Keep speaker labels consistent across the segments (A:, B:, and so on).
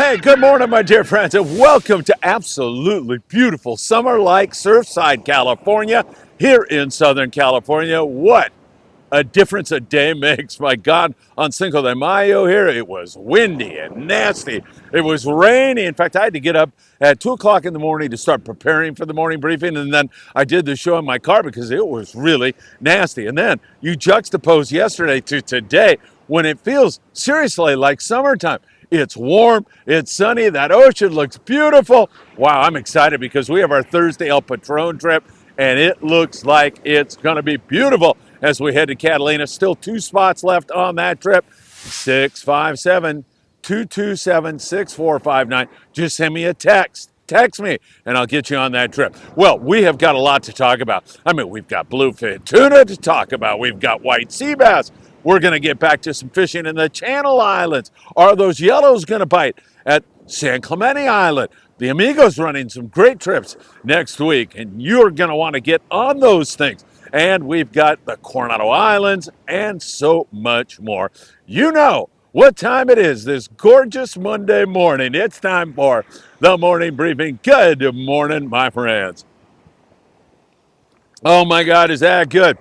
A: Hey, good morning, my dear friends, and welcome to absolutely beautiful summer-like Surfside, California, here in Southern California. What a difference a day makes. My God, on Cinco de Mayo here, it was windy and nasty. It was rainy. In fact, I had to get up at 2 o'clock in the morning to start preparing for the morning briefing, and then I did the show in my car because it was really nasty. And then you juxtapose yesterday to today when it feels seriously like summertime. It's warm, it's sunny, that ocean looks beautiful. Wow, I'm excited because we have our Thursday El Patron trip, and it looks like it's going to be beautiful as we head to Catalina. Still 2 spots left on that trip. 657-227-6459. Just send me a text. Text me, and I'll get you on that trip. Well, we have got a lot to talk about. I mean, we've got bluefin tuna to talk about. We've got white sea bass. We're going to get back to some fishing in the Channel Islands. Are those yellows going to bite at San Clemente Island? The Amigos running some great trips next week, and you're going to want to get on those things. And we've got the Coronado Islands and so much more. You know what time it is this gorgeous Monday morning. It's time for the morning briefing. Good morning, my friends. Oh my God, is that good?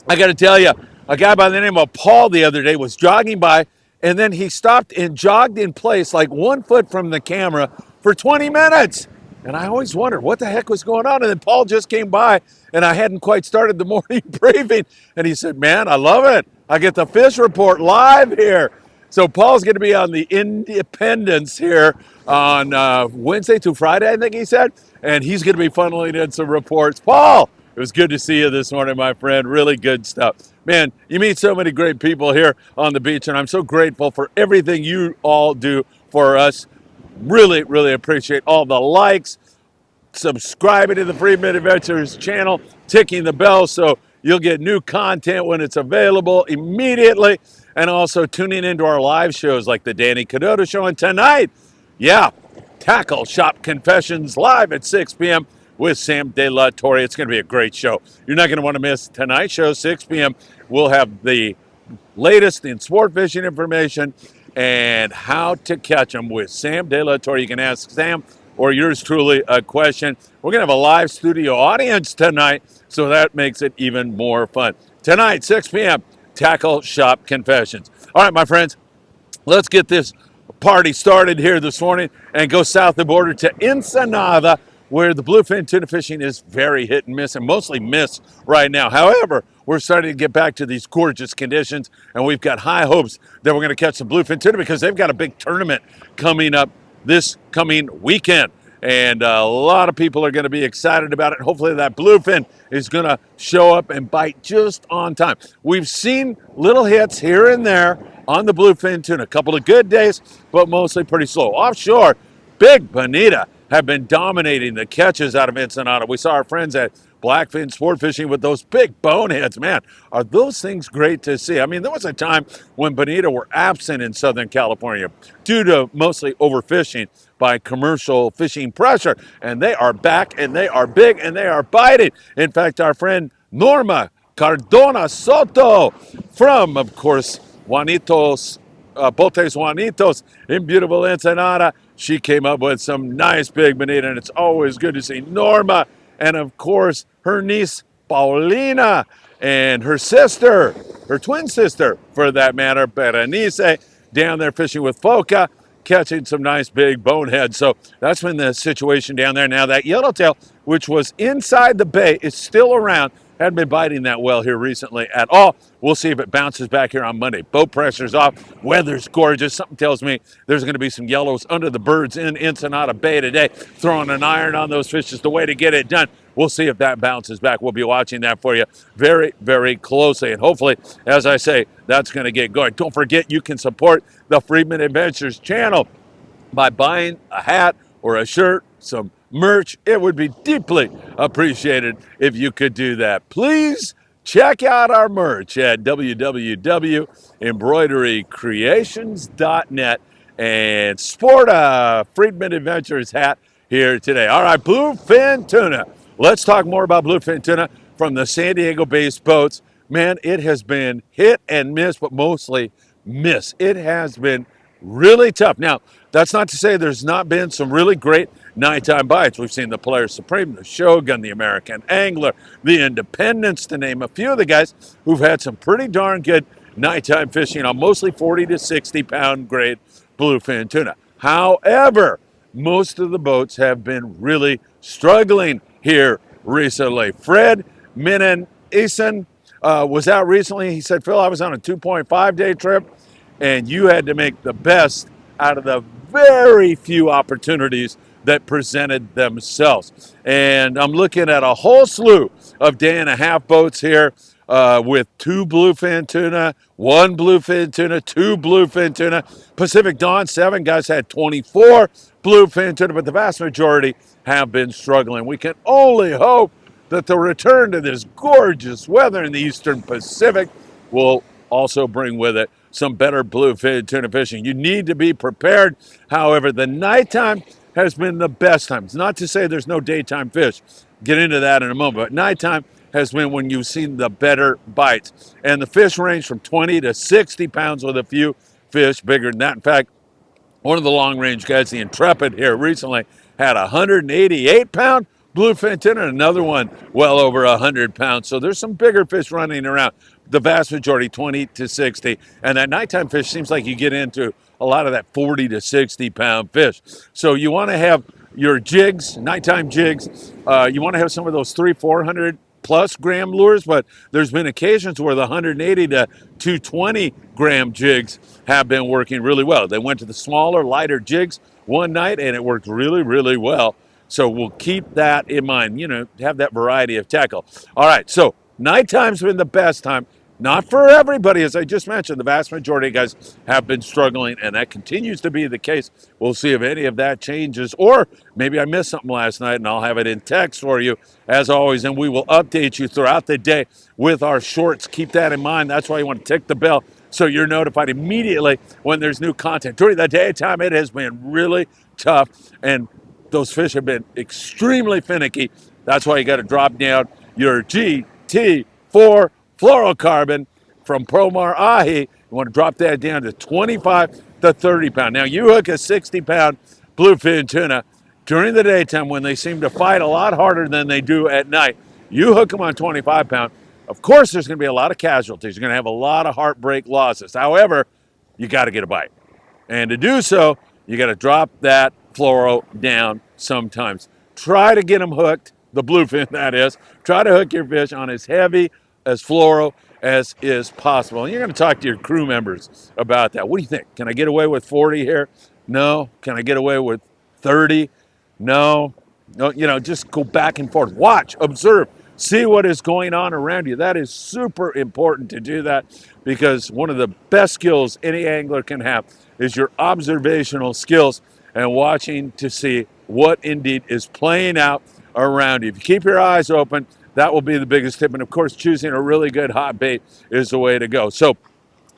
A: I got to tell you, a guy by the name of Paul the other day was jogging by, and then he stopped and jogged in place like 1 foot from the camera for 20 minutes. And I always wondered what the heck was going on. And then Paul just came by, and I hadn't quite started the morning briefing. And he said, man, I love it. I get the fish report live here. So Paul's going to be on the Independence here on Wednesday through Friday, I think he said. And he's going to be funneling in some reports. Paul, it was good to see you this morning, my friend. Really good stuff. Man, you meet so many great people here on the beach, and I'm so grateful for everything you all do for us. Really, really appreciate all the likes, subscribing to the Friedman Adventures channel, ticking the bell so you'll get new content when it's available immediately, and also tuning into our live shows like the Danny Cadota Show. And tonight, Tackle Shop Confessions live at 6 p.m. with Sam De La Torre. It's going to be a great show. You're not going to want to miss tonight's show, 6 p.m. We'll have the latest in sport fishing information and how to catch them with Sam De La Torre. You can ask Sam or yours truly a question. We're going to have a live studio audience tonight, so that makes it even more fun. Tonight, 6 p.m., Tackle Shop Confessions. All right, my friends, let's get this party started here this morning and go south the border to Ensenada, where the bluefin tuna fishing is very hit and miss, and mostly miss right now. However, we're starting to get back to these gorgeous conditions, and we've got high hopes that we're going to catch some bluefin tuna because they've got a big tournament coming up this coming weekend. And a lot of people are going to be excited about it. Hopefully that bluefin is going to show up and bite just on time. We've seen little hits here and there on the bluefin tuna. A couple of good days, but mostly pretty slow. Offshore, big bonita have been dominating the catches out of Ensenada. We saw our friends at Blackfin Sport Fishing with those big boneheads. Man, are those things great to see. I mean, there was a time when bonita were absent in Southern California due to mostly overfishing by commercial fishing pressure. And they are back, and they are big, and they are biting. In fact, our friend Norma Cardona Soto from, of course, Juanitos, Botes Juanitos in beautiful Ensenada, she came up with some nice big bonita, and it's always good to see Norma. And of course, her niece, Paulina, and her sister, her twin sister, for that matter, Berenice, down there fishing with Foca, catching some nice big boneheads. So that's been the situation down there. Now that yellowtail, which was inside the bay, is still around. Hadn't been biting that well here recently at all. We'll see if it bounces back here on Monday. Boat pressure's off. Weather's gorgeous. Something tells me there's going to be some yellows under the birds in Ensenada Bay today. Throwing an iron on those fish is the way to get it done. We'll see if that bounces back. We'll be watching that for you very, very closely. And hopefully, as I say, that's going to get going. Don't forget, you can support the Friedman Adventures channel by buying a hat or a shirt, some merch. It would be deeply appreciated if you could do that. Please check out our merch at www.embroiderycreations.net and sport a Friedman Adventures hat here today. All right, bluefin tuna. Let's talk more about bluefin tuna from the San Diego-based boats. Man, it has been hit and miss, but mostly miss. It has been really tough. Now, that's not to say there's not been some really great nighttime bites. We've seen the Polaris Supreme, the Shogun, the American Angler, the Independence, to name a few of the guys who've had some pretty darn good nighttime fishing on mostly 40 to 60 pound grade bluefin tuna. However, most of the boats have been really struggling here recently. Fred Minen Eason was out recently. He said, Phil, I was on a 2.5 day trip, and you had to make the best out of the very few opportunities that presented themselves. And I'm looking at a whole slew of day-and-a-half boats here with 2 bluefin tuna, 1 bluefin tuna, 2 bluefin tuna. Pacific Dawn, 7 guys had 24 bluefin tuna, but the vast majority have been struggling. We can only hope that the return to this gorgeous weather in the Eastern Pacific will also bring with it some better bluefin tuna fishing. You need to be prepared. However, the nighttime has been the best time. It's not to say there's no daytime fish. Get into that in a moment. But nighttime has been when you've seen the better bites. And the fish range from 20 to 60 pounds with a few fish bigger than that. In fact, one of the long range guys, the Intrepid here recently, had a 188 pound bluefin tuna, and another one well over 100 pounds. So there's some bigger fish running around. The vast majority 20 to 60. And that nighttime fish seems like you get into a lot of that 40 to 60 pound fish. So you want to have your jigs, nighttime jigs. You want to have some of those 400 plus gram lures, but there's been occasions where the 180 to 220 gram jigs have been working really well. They went to the smaller, lighter jigs one night, and it worked really, really well. So we'll keep that in mind, have that variety of tackle. All right, so nighttime's been the best time. Not for everybody, as I just mentioned. The vast majority of guys have been struggling, and that continues to be the case. We'll see if any of that changes, or maybe I missed something last night, and I'll have it in text for you, as always, and we will update you throughout the day with our shorts. Keep that in mind. That's why you want to tick the bell so you're notified immediately when there's new content. During the daytime, it has been really tough, and those fish have been extremely finicky. That's why you got to drop down your GT4 fluorocarbon from Promar Ahi. You want to drop that down to 25 to 30 pound. Now, you hook a 60 pound bluefin tuna during the daytime when they seem to fight a lot harder than they do at night. You hook them on 25 pound. Of course, there's going to be a lot of casualties. You're going to have a lot of heartbreak losses. However, you got to get a bite. And to do so, you got to drop that fluoro down sometimes. Try to get them hooked, the bluefin that is. Try to hook your fish on as heavy as fluoro as is possible. And you're going to talk to your crew members about that. What do you think? Can I get away with 40 here? No. Can I get away with 30? No. No, just go back and forth. Watch, observe, see what is going on around you. That is super important to do that, because one of the best skills any angler can have is your observational skills and watching to see what indeed is playing out around you. If you keep your eyes open, that will be the biggest tip. And of course, choosing a really good hot bait is the way to go. So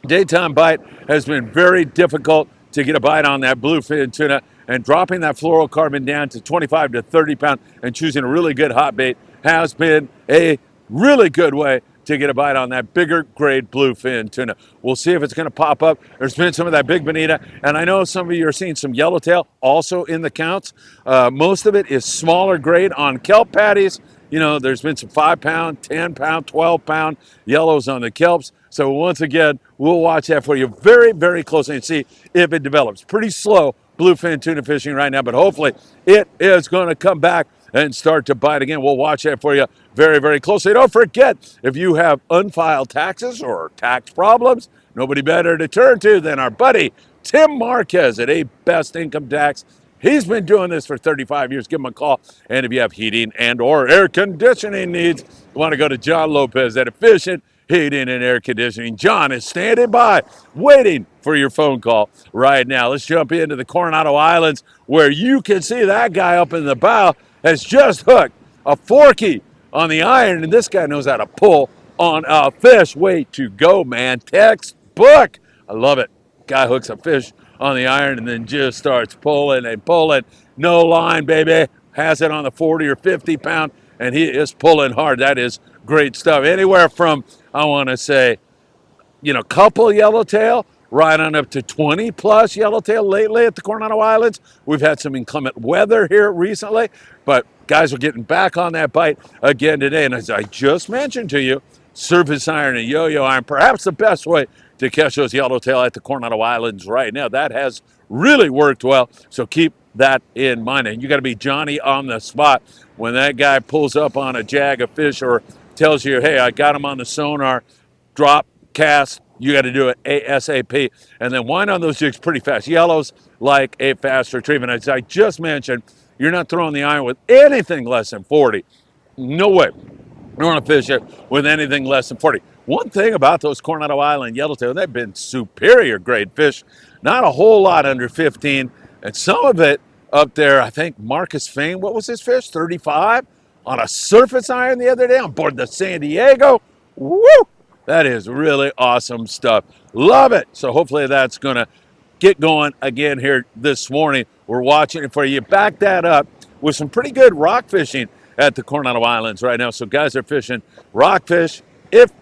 A: daytime bite has been very difficult to get a bite on that bluefin tuna, and dropping that fluorocarbon down to 25 to 30 pound and choosing a really good hot bait has been a really good way to get a bite on that bigger grade bluefin tuna. We'll see if it's going to pop up. There's been some of that big bonita, and I know some of you are seeing some yellowtail also in the counts. Most of it is smaller grade on kelp patties. There's been some 5 pound, 10 pound, 12 pound yellows on the kelps. So once again, we'll watch that for you very, very closely and see if it develops. Pretty slow bluefin tuna fishing right now, but hopefully it is going to come back and start to bite again. We'll watch that for you very, very closely. Don't forget, if you have unfiled taxes or tax problems, nobody better to turn to than our buddy Tim Marquez at A Best Income Tax. He's been doing this for 35 years. Give him a call. And if you have heating and or air conditioning needs, you want to go to John Lopez at Efficient Heating and Air Conditioning. John is standing by, waiting for your phone call right now. Let's jump into the Coronado Islands, where you can see that guy up in the bow has just hooked a forky on the iron, and this guy knows how to pull on a fish. Way to go, man. Textbook. I love it. Guy hooks a fish on the iron and then just starts pulling and pulling. No line, baby. Has it on the 40 or 50 pound, and he is pulling hard. That is great stuff. Anywhere from, I want to say, couple yellowtail right on up to 20 plus yellowtail lately at the Coronado Islands. We've had some inclement weather here recently, but guys are getting back on that bite again today. And as I just mentioned to you, surface iron and yo-yo iron, perhaps the best way to catch those yellowtail at the Coronado Islands right now. That has really worked well, so keep that in mind. And you got to be Johnny on the spot when that guy pulls up on a jag of fish or tells you, hey, I got him on the sonar, drop, cast. You got to do it ASAP. And then wind on those jigs pretty fast. Yellows like a fast retrieving. As I just mentioned, you're not throwing the iron with anything less than 40. No way. You want to fish it with anything less than 40. One thing about those Coronado Island yellowtail, they've been superior grade fish. Not a whole lot under 15. And some of it up there, I think Marcus Fain, what was his fish? 35 on a surface iron the other day on board the San Diego. Woo! That is really awesome stuff. Love it. So hopefully that's going to get going again here this morning. We're watching it for you. Back that up with some pretty good rock fishing at the Coronado Islands right now. So guys are fishing rockfish. If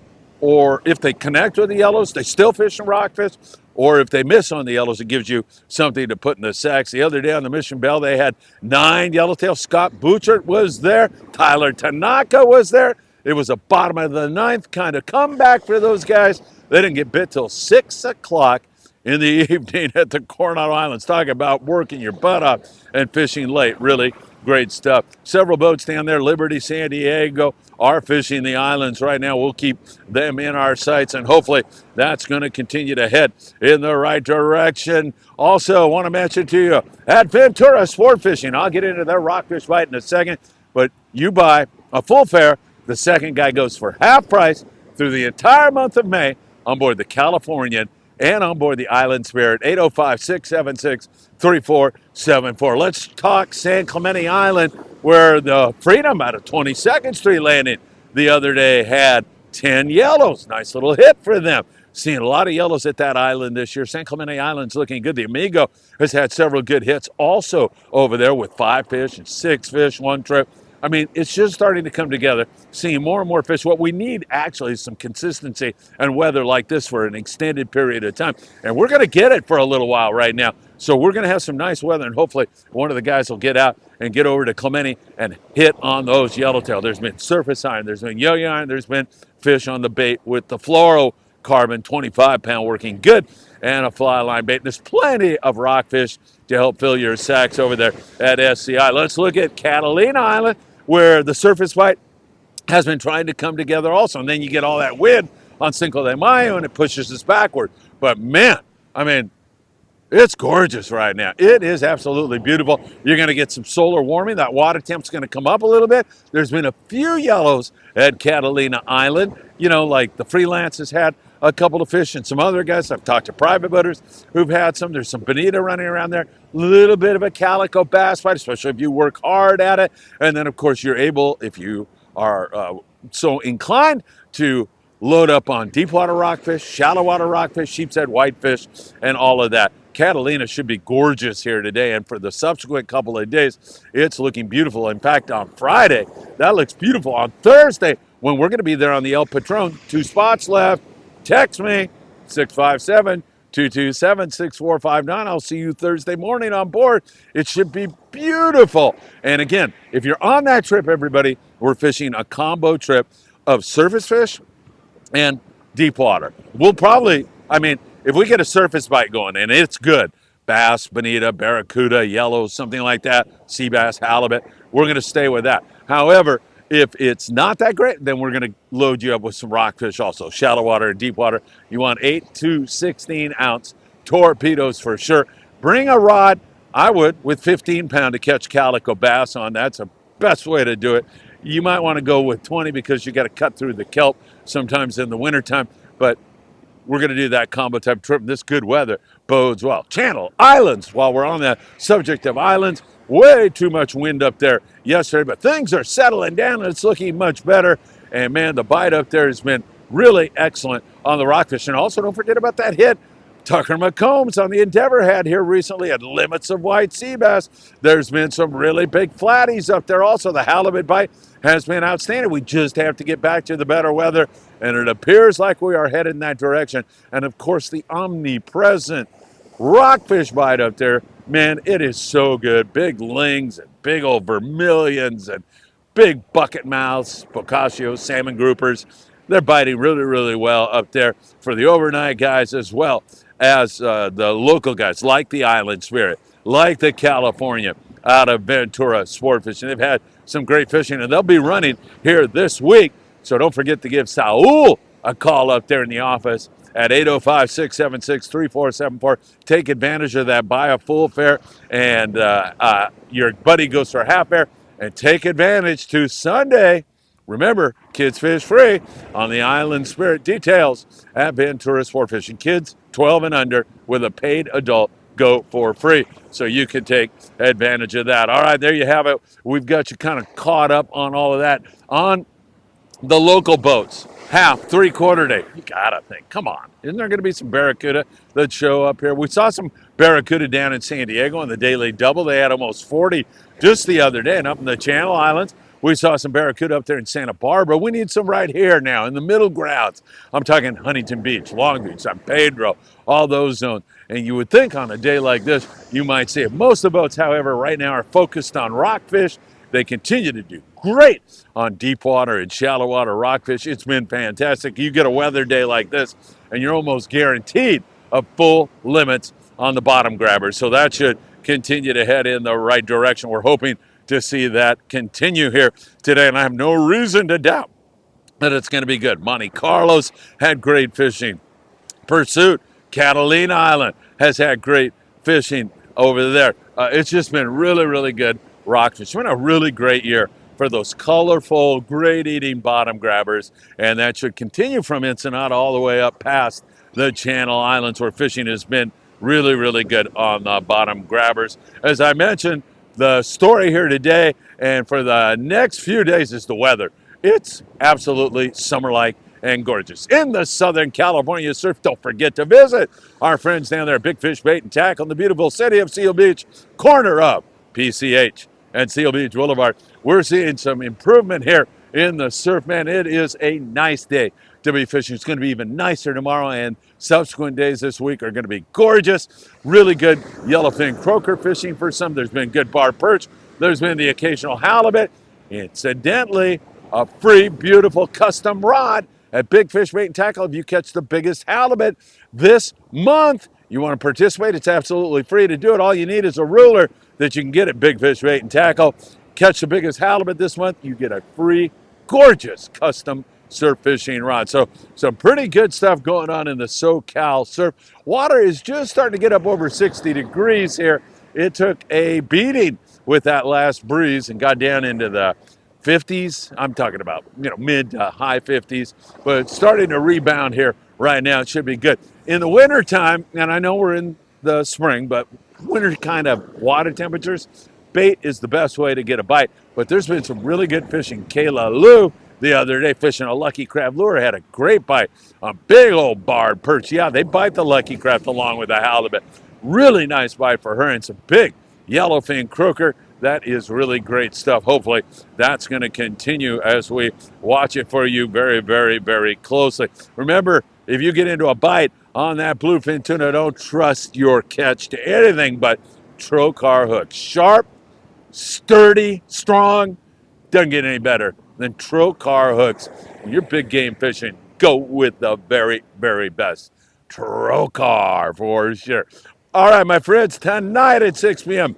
A: they connect with the yellows, they still fishing rockfish. Or if they miss on the yellows, it gives you something to put in the sacks. The other day on the Mission Bell, they had 9 yellowtail. Scott Butchert was there. Tyler Tanaka was there. It was a bottom of the 9th kind of comeback for those guys. They didn't get bit till 6 o'clock in the evening at the Coronado Islands. Talk about working your butt off and fishing late. Really great stuff. Several boats down there, Liberty, San Diego, are fishing the islands right now. We'll keep them in our sights, and hopefully that's going to continue to head in the right direction. Also, want to mention to you, at Ventura Sport Fishing, I'll get into their rockfish bite in a second, but you buy a full fare, the second guy goes for half price through the entire month of May on board the Californian and on board the Island Spirit, 805-676-3474. Let's talk San Clemente Island, where the Freedom out of 22nd Street landing the other day had 10 yellows. Nice little hit for them. Seeing a lot of yellows at that island this year. San Clemente Island's looking good. The Amigo has had several good hits also over there with 5 fish and 6 fish one trip. I mean, it's just starting to come together, seeing more and more fish. What we need actually is some consistency and weather like this for an extended period of time. And we're going to get it for a little while right now. So we're going to have some nice weather, and hopefully one of the guys will get out and get over to Clemente and hit on those yellowtail. There's been surface iron, there's been yo-yo iron, there's been fish on the bait with the fluorocarbon 25-pound working good, and a fly line bait. There's plenty of rockfish to help fill your sacks over there at SCI. Let's look at Catalina Island, where the surface bite has been trying to come together also. And then you get all that wind on Cinco de Mayo and it pushes us backward. But man, I mean, it's gorgeous right now. It is absolutely beautiful. You're going to get some solar warming. That water temp's going to come up a little bit. There's been a few yellows at Catalina Island. You know, like the Freelance has had a couple of fish and some other guys. I've talked to private boaters who've had some. There's some bonita running around there. A little bit of a calico bass bite, especially if you work hard at it. And then, of course, you're able, if you are so inclined, to load up on deep water rockfish, shallow water rockfish, sheepshead whitefish, and all of that. Catalina should be gorgeous here today, and for the subsequent couple of days, it's looking beautiful. In fact, on Friday, that looks beautiful. On Thursday, when we're going to be there on the El Patron, 2 spots left. Text me, 657-227-6459. I'll see you Thursday morning on board. It should be beautiful. And again, if you're on that trip, everybody, we're fishing a combo trip of surface fish and deep water. We'll probably, I mean, if we get a surface bite going and it's good, bass, bonita, barracuda, yellow, something like that, sea bass, halibut, we're going to stay with that. However, if it's not that great, then we're going to load you up with some rockfish also, shallow water and deep water. You want 8 to 16 ounce torpedoes for sure. Bring a rod, I would, with 15-pound to catch calico bass on. That's the best way to do it. You might want to go with 20 because you got to cut through the kelp sometimes in the wintertime, but we're going to do that combo type trip. This good weather bodes well. Channel Islands, while we're on the subject of islands, way too much wind up there yesterday, but things are settling down and it's looking much better. And man, the bite up there has been really excellent on the rockfish. And also don't forget about that hit Tucker McCombs on the Endeavor had here recently at limits of white sea bass. There's been some really big flatties up there also. The halibut bite has been outstanding. We just have to get back to the better weather, and it appears like we are headed in that direction. And of course, the omnipresent rockfish bite up there, man, it is so good. Big lings and big old vermilions and big bucket mouths, bocacios, salmon groupers. They're biting really, really well up there for the overnight guys as well as the local guys, like the Island Spirit, like the California out of Ventura Sport Fishing. They've had some great fishing, and they'll be running here this week. So don't forget to give Saul a call up there in the office at 805-676-3474. Take advantage of that. Buy a full fare, and your buddy goes for a half fare. And take advantage to Sunday. Remember, kids fish free on the Island Spirit. Details at Ventura Sport Fishing. Kids 12 and under with a paid adult go for free. So you can take advantage of that. All right, there you have it. We've got you kind of caught up on all of that. On the local boats, half, three-quarter day. You gotta think, come on. Isn't there gonna be some barracuda that show up here? We saw some barracuda down in San Diego on the Daily Double. They had almost 40 just the other day. And up in the Channel Islands, we saw some barracuda up there in Santa Barbara. We need some right here now in the middle grounds. I'm talking Huntington Beach, Long Beach, San Pedro, all those zones. And you would think on a day like this, you might see it. Most of the boats, however, right now are focused on rockfish. They continue to do great on deep water and shallow water rockfish. It's been fantastic. You get a weather day like this, and you're almost guaranteed a full limits on the bottom grabbers. So that should continue to head in the right direction. We're hoping to see that continue here today, and I have no reason to doubt that it's going to be good. Monte Carlos had great fishing. Pursuit, Catalina Island has had great fishing over there. It's just been really, really good rockfish. It's been a really great year for those colorful, great eating bottom grabbers, and that should continue from Ensenada all the way up past the Channel Islands, where fishing has been really, really good on the bottom grabbers. As I mentioned, the story here today and for the next few days is the weather. It's absolutely summer-like and gorgeous. In the Southern California surf, don't forget to visit our friends down there at Big Fish Bait and Tackle in the beautiful city of Seal Beach, corner of PCH and Seal Beach Boulevard. We're seeing some improvement here in the surf, man. It is a nice day to be fishing. It's going to be even nicer tomorrow, and subsequent days this week are going to be gorgeous. Really good yellowfin croaker fishing for some. There's been good bar perch. There's been the occasional halibut. Incidentally, a free, beautiful custom rod at Big Fish Bait and Tackle. If you catch the biggest halibut this month, you want to participate, it's absolutely free to do it. All you need is a ruler that you can get at Big Fish Bait and Tackle. Catch the biggest halibut this month, you get a free, gorgeous custom surf fishing rod. So some pretty good stuff going on in the SoCal surf. Water is just starting to get up over 60 degrees here. It took a beating with that last breeze and got down into the 50s. I'm talking about, mid to high 50s, but it's starting to rebound here right now. It should be good. In the wintertime, and I know we're in the spring, but winter kind of water temperatures, bait is the best way to get a bite. But there's been some really good fishing. Kayla Lou the other day fishing a Lucky Craft lure had a great bite on big old barred perch. Yeah, they bite the Lucky Craft along with the halibut. Really nice bite for her, and some big yellowfin croaker. That is really great stuff. Hopefully that's going to continue as we watch it for you very, very, very closely. Remember, if you get into a bite on that bluefin tuna, don't trust your catch to anything but trocar hooks. Sharp, sturdy, strong, doesn't get any better than trocar hooks. When you're big game fishing, go with the very, very best. Trocar for sure. All right, my friends, tonight at 6 p.m.,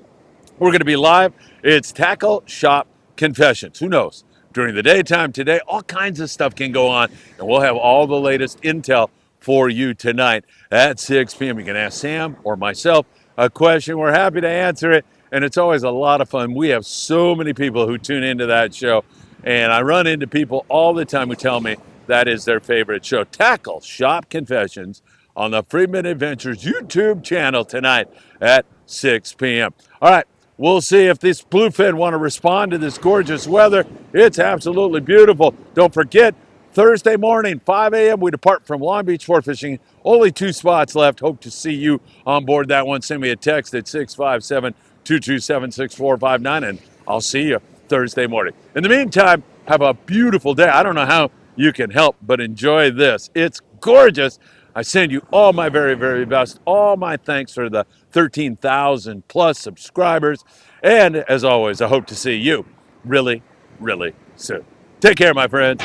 A: we're going to be live. It's Tackle Shop Confessions. Who knows? During the daytime today, all kinds of stuff can go on, and we'll have all the latest intel for you tonight at 6 p.m. You can ask Sam or myself a question. We're happy to answer it, and it's always a lot of fun. We have so many people who tune into that show, and I run into people all the time who tell me that is their favorite show. Tackle Shop Confessions on the Friedman Adventures YouTube channel tonight at 6 p.m. All right. We'll see if these bluefin want to respond to this gorgeous weather. It's absolutely beautiful. Don't forget, Thursday morning, 5 a.m., we depart from Long Beach for fishing. Only 2 spots left. Hope to see you on board that one. Send me a text at 657-227-6459, and I'll see you Thursday morning. In the meantime, have a beautiful day. I don't know how you can help but enjoy this. It's gorgeous. I send you all my very, very best. All my thanks for the 13,000 plus subscribers. And as always, I hope to see you really, really soon. Take care, my friends.